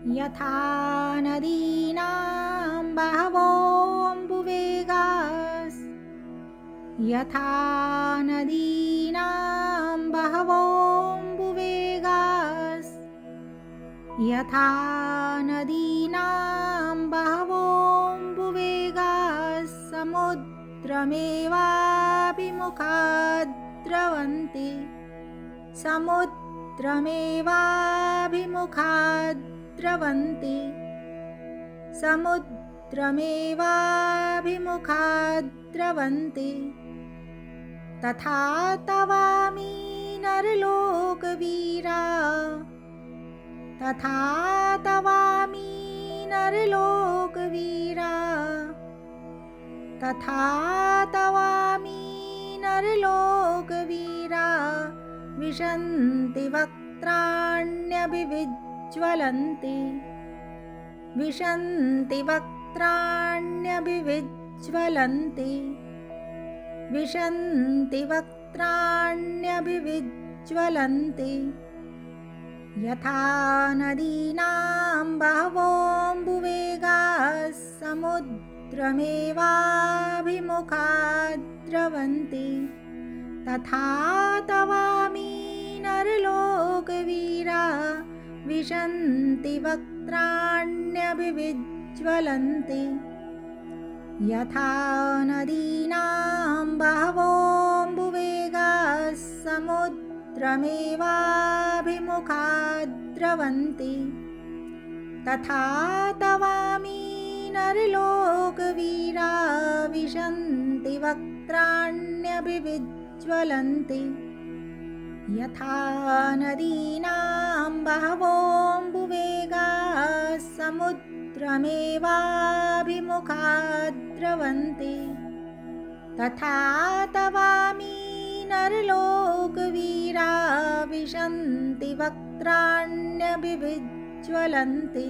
यथा नदीनां बहवोऽम्बुवेगास् यथा नदीनां बहवोऽम्बुवेगास् यथा नदीनां बहवोऽम्बुवेगास् समुद्रमेवाभिमुखा द्रवन्ति समुद्रमेवाभिमुखा द्रवन्ति समुद्रमेवाभिमुखा द्रवन्ति तथा तवामि नरलोकवीरा तथा तवामि नरलोकवीरा तथा तवामि नरलोकवीरा विशन्ति वक्त्राण्यभिविज्ज्वलन्ति विशन्ति वक्त्राण्यभिविज्ज्वलन्ति विशन्ति वक्त्राण्यभिविज्ज्वलन्ति यथा नदीनां बहवोऽम्बुवेगाः समुद्रमेवाभिमुखा द्रवन्ति तथा तवामि नरलोकवीरा विशन्ति वक्त्राण्यभिविज्ज्वलन्ति यथा नदीनां बहवोऽम्बुवेगाः समुद्रमेवाभिमुखा द्रवन्ति तथा तवामि नरलोकवीरा विशन्ति वक्त्राण्यभिविज्ज्वलन्ति यथा नदीनां बहवोऽम्बुवेगाः समुद्रमेवाभिमुखा द्रवन्ति तथा तवामि नरलोकवीरा विशन्ति वक्त्राण्यभिविज्ज्वलन्ति।